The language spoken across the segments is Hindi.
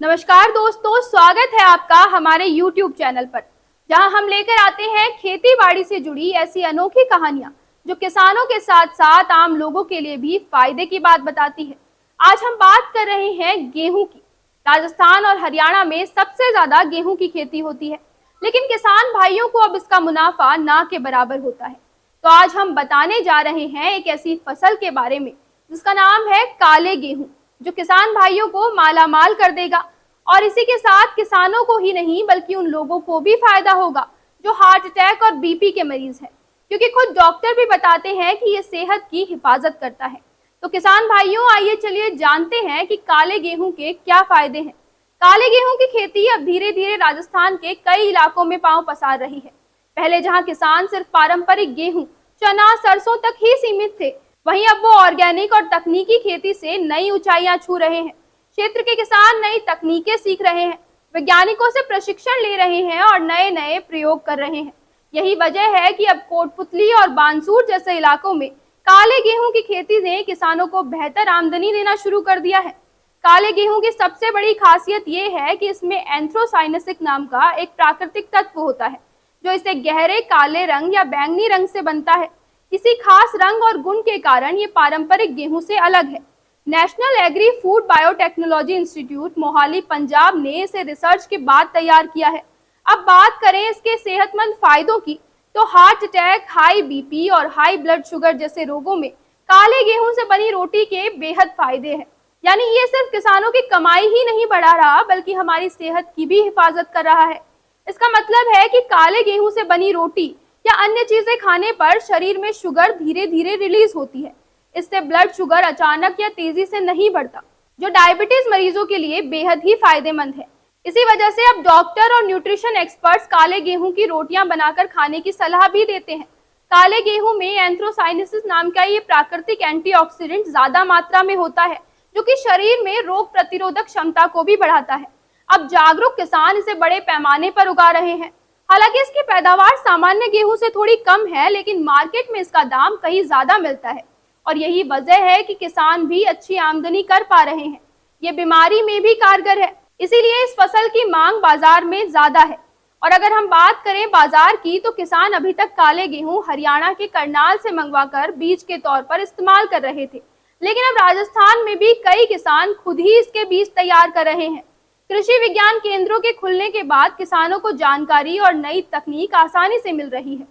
नमस्कार दोस्तों, स्वागत है आपका हमारे YouTube चैनल पर, जहां हम लेकर आते हैं खेती बाड़ी से जुड़ी ऐसी अनोखी कहानियां जो किसानों के साथ साथ आम लोगों के लिए भी फायदे की बात बताती है। आज हम बात कर रहे हैं गेहूं की। राजस्थान और हरियाणा में सबसे ज्यादा गेहूं की खेती होती है, लेकिन किसान भाइयों को अब इसका मुनाफा ना के बराबर होता है। तो आज हम बताने जा रहे हैं एक ऐसी फसल के बारे में जिसका नाम है काले गेहूं, जो किसान भाइयों को मालामाल कर देगा। और इसी के साथ किसानों को ही नहीं बल्कि उन लोगों को भी फायदा होगा जो हार्ट अटैक और बीपी के मरीज हैं, क्योंकि खुद डॉक्टर भी बताते हैं कि ये सेहत की हिफाजत करता है। तो किसान भाइयों, आइए चलिए जानते हैं कि काले गेहूं के क्या फायदे हैं। काले गेहूं की खेती अब धीरे धीरे राजस्थान के कई इलाकों में पांव पसार रही है। पहले जहां किसान सिर्फ पारंपरिक गेहूं, चना, सरसों तक ही सीमित थे, वहीं अब वो ऑर्गेनिक और तकनीकी खेती से नई ऊंचाइयां छू रहे हैं। क्षेत्र के किसान नई तकनीकें सीख रहे हैं, वैज्ञानिकों से प्रशिक्षण ले रहे हैं और नए नए प्रयोग कर रहे हैं। यही वजह है कि अब कोटपुतली और बानसूर जैसे इलाकों में काले गेहूं की खेती ने किसानों को बेहतर आमदनी देना शुरू कर दिया है। काले गेहूं की सबसे बड़ी खासियत ये है कि इसमें एंथ्रोसाइनेसिस नाम का एक प्राकृतिक तत्व होता है, जो इसे गहरे काले रंग या बैंगनी रंग से बनता है। इसी खास रंग और गुण के कारण ये पारंपरिक गेहूं से अलग है। National agri food biotechnology institute Mohali, Punjab ने इसे रिसर्च के बाद तैयार किया है। अब बात करें इसके सेहतमंद फायदों की, तो हार्ट अटैक, हाई बीपी और हाई ब्लड शुगर जैसे रोगों में काले गेहूं से बनी रोटी के बेहद फायदे हैं। यानी ये सिर्फ किसानों की कमाई ही नहीं बढ़ा रहा, बल्कि हमारी सेहत की भी हिफाजत कर रहा है। इसका मतलब है कि काले गेहूं से बनी रोटी या अन्य चीजें खाने पर शरीर में शुगर धीरे धीरे रिलीज होती है। इससे ब्लड शुगर अचानक या तेजी से नहीं बढ़ता, जो डायबिटीज मरीजों के लिए बेहद ही फायदेमंद है। इसी वजह से अब डॉक्टर और न्यूट्रिशन एक्सपर्ट्स काले गेहूं की रोटियां बनाकर खाने की सलाह भी देते हैं। काले गेहूं में एंथ्रोसाइनेसिस नाम का ये प्राकृतिक एंटीऑक्सीडेंट ज्यादा मात्रा में होता है, जो कि शरीर में रोग प्रतिरोधक क्षमता को भी बढ़ाता है। अब जागरूक किसान इसे बड़े पैमाने पर उगा रहे हैं। हालांकि इसकी पैदावार सामान्य गेहूं से थोड़ी कम है, लेकिन मार्केट में इसका दाम कहीं ज्यादा मिलता है और यही वजह है कि किसान भी अच्छी आमदनी कर पा रहे हैं। ये बीमारी में भी कारगर है, इसीलिए इस फसल की मांग बाजार में ज्यादा है। और अगर हम बात करें बाजार की, तो किसान अभी तक काले गेहूं हरियाणा के करनाल से मंगवाकर बीज के तौर पर इस्तेमाल कर रहे थे, लेकिन अब राजस्थान में भी कई किसान खुद ही इसके बीज तैयार कर रहे हैं। कृषि विज्ञान केंद्रों के खुलने के बाद किसानों को जानकारी और नई तकनीक आसानी से मिल रही है।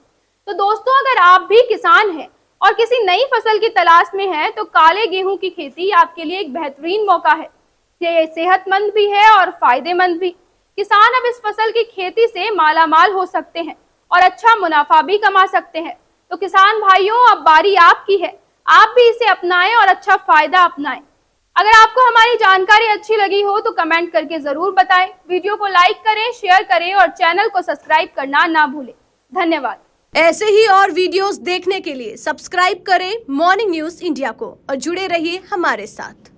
तो दोस्तों, अगर आप भी किसान हैं और किसी नई फसल की तलाश में हैं, तो काले गेहूं की खेती आपके लिए एक बेहतरीन मौका है। ये सेहतमंद भी है और फायदेमंद भी। किसान अब इस फसल की खेती से मालामाल हो सकते हैं और अच्छा मुनाफा भी कमा सकते हैं। तो किसान भाइयों, अब बारी आपकी है, आप भी इसे अपनाएं और अच्छा फायदा अपनाएं। अगर आपको हमारी जानकारी अच्छी लगी हो तो कमेंट करके जरूर बताएं। वीडियो को लाइक करें, शेयर करें और चैनल को सब्सक्राइब करना ना भूलें। धन्यवाद। ऐसे ही और वीडियोस देखने के लिए सब्सक्राइब करें मॉर्निंग न्यूज इंडिया को और जुड़े रहिए हमारे साथ।